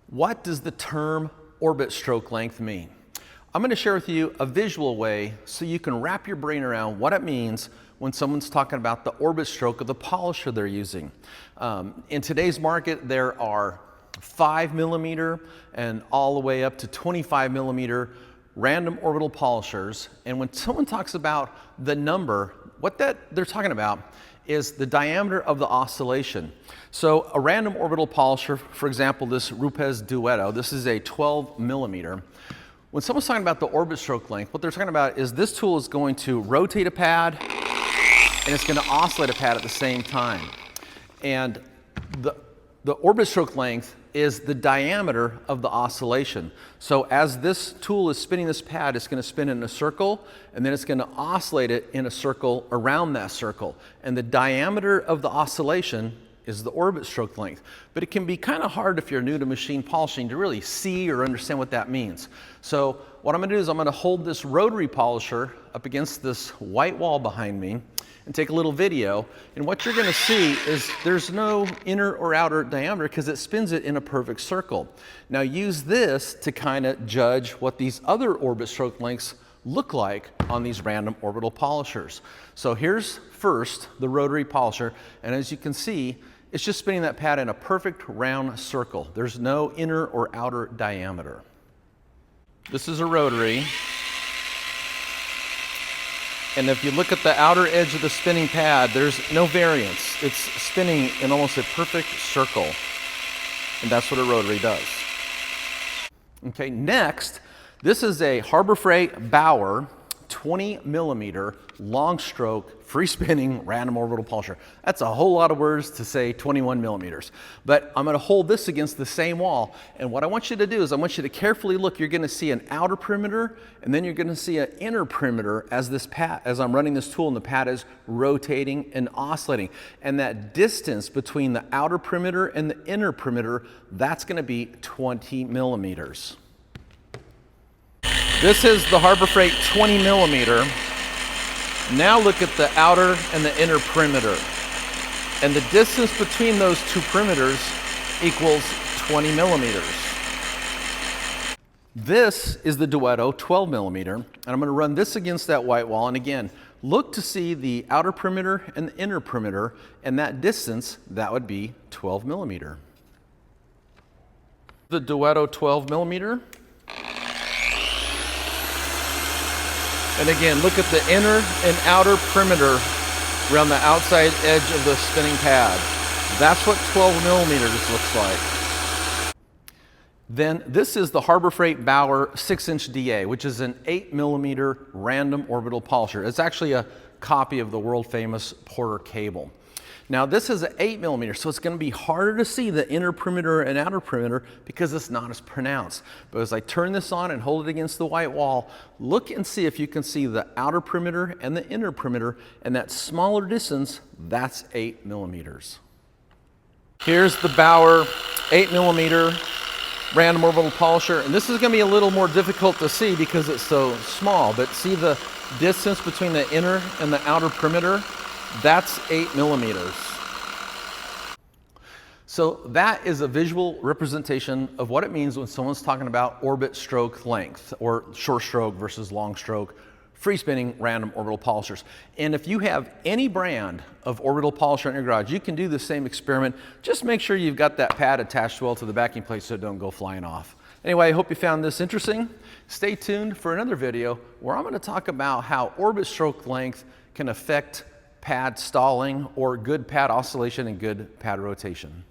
What does the term orbit stroke length mean? I'm going to share with you a visual way so you can wrap your brain around what it means when someone's talking about the orbit stroke of the polisher they're using. In today's market, there are 5 millimeter and all the way up to 25 millimeter random orbital polishers. And when someone talks about the number, what they're talking about is the diameter of the oscillation. So a random orbital polisher, for example, this Duetto, this is a 12 millimeter. When someone's talking about the orbit stroke length, what they're talking about is this tool is going to rotate a pad and it's going to oscillate a pad at the same time. And the orbit stroke length is the diameter of the oscillation. So as this tool is spinning this pad, it's going to spin in a circle, and then it's going to oscillate it in a circle around that circle. And the diameter of the oscillation is the orbit stroke length. But it can be kind of hard if you're new to machine polishing to really see or understand what that means. So what I'm going to do is I'm going to hold this rotary polisher up against this white wall behind me and take a little video, and what you're going to see is there's no inner or outer diameter because it spins it in a perfect circle. Now use this to kind of judge what these other orbit stroke lengths look like on these random orbital polishers. So here's first the rotary polisher, and as you can see, it's just spinning that pad in a perfect round circle. There's no inner or outer diameter. This is a rotary. And if you look at the outer edge of the spinning pad, there's no variance. It's spinning in almost a perfect circle. And that's what a rotary does. Okay, next, this is a Harbor Freight Bauer 20 millimeter long stroke free spinning random orbital polisher. That's a whole lot of words to say 21 millimeters. But I'm going to hold this against the same wall, and what I want you to do is I want you to carefully look. You're going to see an outer perimeter, and then you're going to see an inner perimeter as I'm running this tool and the pad is rotating and oscillating. And that distance between the outer perimeter and the inner perimeter, that's going to be 20 millimeters. This is the Harbor Freight 20 millimeter. Now look at the outer and the inner perimeter. And the distance between those two perimeters equals 20 millimeters. This is the Duetto 12 millimeter. And I'm going to run this against that white wall. And again, look to see the outer perimeter and the inner perimeter. And that distance, that would be 12 millimeter. The Duetto 12 millimeter. And again, look at the inner and outer perimeter around the outside edge of the spinning pad. That's what 12 millimeters looks like. Then this is the Harbor Freight Bauer 6-inch DA, which is an 8 millimeter random orbital polisher. It's actually a copy of the world famous Porter cable. Now this is an 8 millimeter, so it's going to be harder to see the inner perimeter and outer perimeter because it's not as pronounced. But as I turn this on and hold it against the white wall, look and see if you can see the outer perimeter and the inner perimeter, and that smaller distance, that's 8 millimeters. Here's the Bauer 8 millimeter random orbital polisher, and this is going to be a little more difficult to see because it's so small, but see the distance between the inner and the outer perimeter? That's 8 millimeters. So that is a visual representation of what it means when someone's talking about orbit stroke length, or short stroke versus long stroke, free spinning random orbital polishers. And if you have any brand of orbital polisher in your garage, you can do the same experiment. Just make sure you've got that pad attached well to the backing plate so it don't go flying off. Anyway, I hope you found this interesting. Stay tuned for another video where I'm going to talk about how orbit stroke length can affect pad stalling or good pad oscillation and good pad rotation.